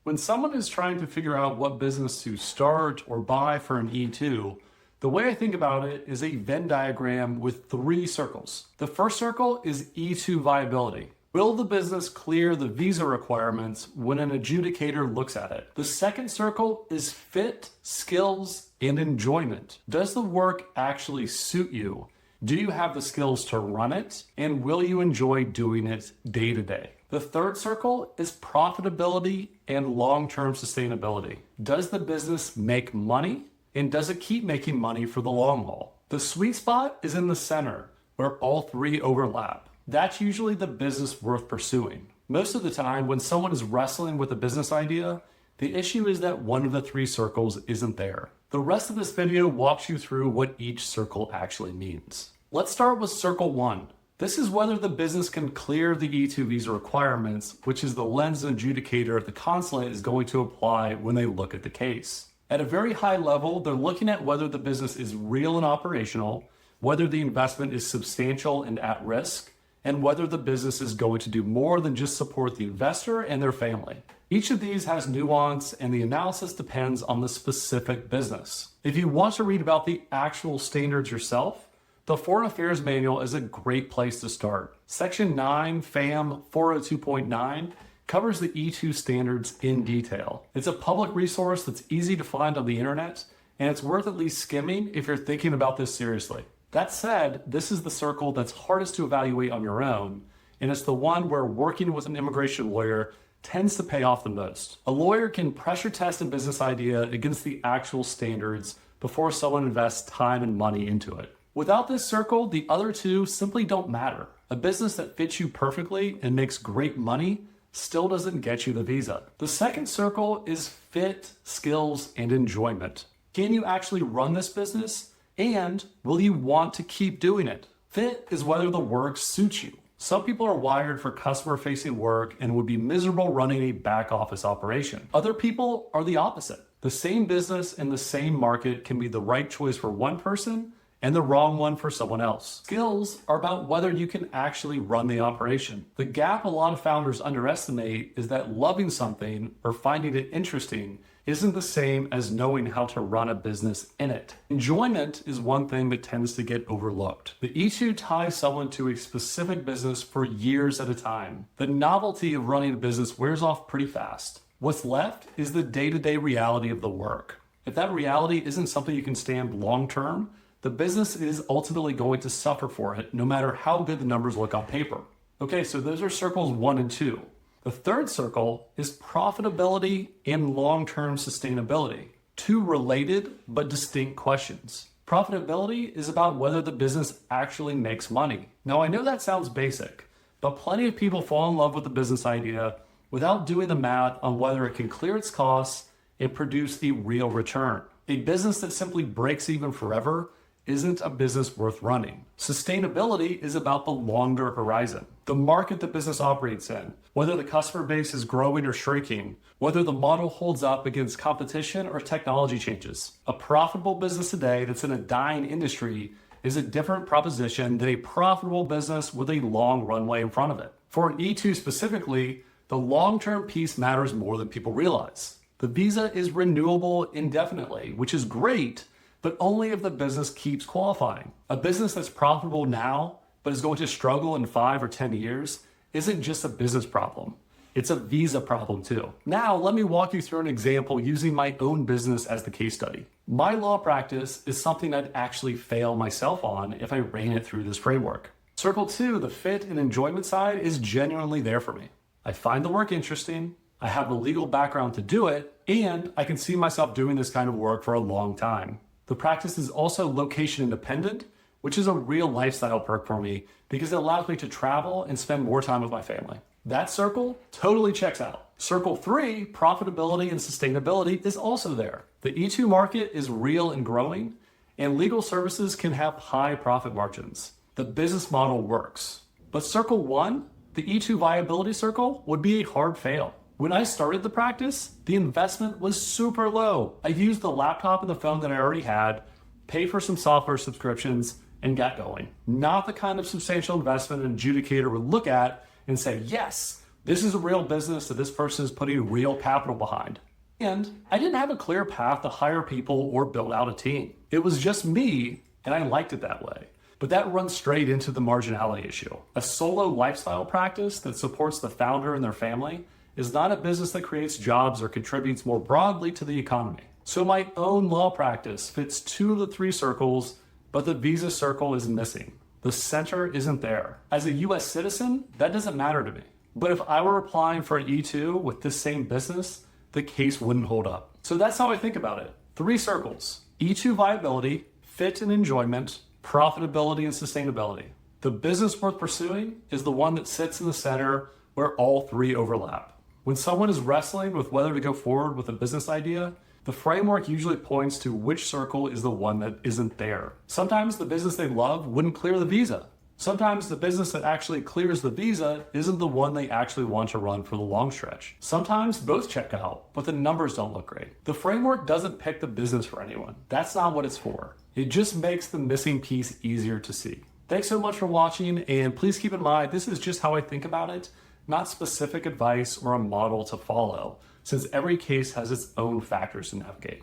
When someone is trying to figure out what business to start or buy for an E-2, the way I think about it is a Venn diagram with 3 circles. The first circle is E-2 viability. Will the business clear the visa requirements when an adjudicator looks at it? The second circle is fit, skills, and enjoyment. Does the work actually suit you? Do you have the skills to run it? And will you enjoy doing it day to day? The third circle is profitability and long-term sustainability. Does the business make money? And does it keep making money for the long haul? The sweet spot is in the center, where all 3 overlap. That's usually the business worth pursuing. Most of the time, when someone is wrestling with a business idea, the issue is that one of the 3 circles isn't there. The rest of this video walks you through what each circle actually means. Let's start with circle 1. This is whether the business can clear the E-2 visa requirements, which is the lens an adjudicator at the consulate is going to apply when they look at the case. At a very high level, they're looking at whether the business is real and operational, whether the investment is substantial and at risk, and whether the business is going to do more than just support the investor and their family. Each of these has nuance, and the analysis depends on the specific business. If you want to read about the actual standards yourself, the Foreign Affairs Manual is a great place to start. Section 9 FAM 402.9 covers the E-2 standards in detail. It's a public resource that's easy to find on the internet, and it's worth at least skimming if you're thinking about this seriously. That said, this is the circle that's hardest to evaluate on your own, and it's the one where working with an immigration lawyer tends to pay off the most. A lawyer can pressure test a business idea against the actual standards before someone invests time and money into it. Without this circle, the other 2 simply don't matter. A business that fits you perfectly and makes great money still doesn't get you the visa. The second circle is fit, skills, and enjoyment. Can you actually run this business? And will you want to keep doing it? Fit is whether the work suits you. Some people are wired for customer-facing work and would be miserable running a back office operation. Other people are the opposite. The same business and the same market can be the right choice for one person and the wrong one for someone else. Skills are about whether you can actually run the operation. The gap a lot of founders underestimate is that loving something or finding it interesting isn't the same as knowing how to run a business in it. Enjoyment is one thing that tends to get overlooked. The E-2 ties someone to a specific business for years at a time. The novelty of running a business wears off pretty fast. What's left is the day-to-day reality of the work. If that reality isn't something you can stand long-term, the business is ultimately going to suffer for it, no matter how good the numbers look on paper. Okay, so those are circles 1 and 2. The third circle is profitability and long-term sustainability. 2 related but distinct questions. Profitability is about whether the business actually makes money. Now, I know that sounds basic, but plenty of people fall in love with the business idea without doing the math on whether it can clear its costs and produce a real return. A business that simply breaks even forever isn't a business worth running. Sustainability is about the longer horizon, the market the business operates in, whether the customer base is growing or shrinking, whether the model holds up against competition or technology changes. A profitable business today that's in a dying industry is a different proposition than a profitable business with a long runway in front of it. For an E-2 specifically, the long-term piece matters more than people realize. The visa is renewable indefinitely, which is great, but only if the business keeps qualifying. A business that's profitable now, but is going to struggle in 5 or 10 years, isn't just a business problem. It's a visa problem too. Now, let me walk you through an example using my own business as the case study. My law practice is something I'd actually fail myself on if I ran it through this framework. Circle 2, the fit and enjoyment side, is genuinely there for me. I find the work interesting, I have the legal background to do it, and I can see myself doing this kind of work for a long time. The practice is also location independent, which is a real lifestyle perk for me because it allows me to travel and spend more time with my family. That circle totally checks out. Circle 3, profitability and sustainability, is also there. The E-2 market is real and growing, and legal services can have high profit margins. The business model works. But circle 1, the E-2 viability circle, would be a hard fail. When I started the practice, the investment was super low. I used the laptop and the phone that I already had, paid for some software subscriptions, and got going. Not the kind of substantial investment an adjudicator would look at and say, yes, This is a real business that this person is putting real capital behind. And I didn't have a clear path to hire people or build out a team. It was just me, and I liked it that way. But that runs straight into the marginality issue. A solo lifestyle practice that supports the founder and their family is not a business that creates jobs or contributes more broadly to the economy. So my own law practice fits 2 of the 3 circles, but the visa circle is missing. The center isn't there. As a US citizen, that doesn't matter to me. But if I were applying for an E-2 with this same business, the case wouldn't hold up. So that's how I think about it. 3 circles: E-2 viability, fit and enjoyment, profitability and sustainability. The business worth pursuing is the one that sits in the center where all 3 overlap. When someone is wrestling with whether to go forward with a business idea, the framework usually points to which circle is the one that isn't there. Sometimes the business they love wouldn't clear the visa. Sometimes the business that actually clears the visa isn't the one they actually want to run for the long stretch. Sometimes both check out, but the numbers don't look great. The framework doesn't pick the business for anyone. That's not what it's for. It just makes the missing piece easier to see. Thanks so much for watching, and please keep in mind, this is just how I think about it, not specific advice or a model to follow, since every case has its own factors to navigate.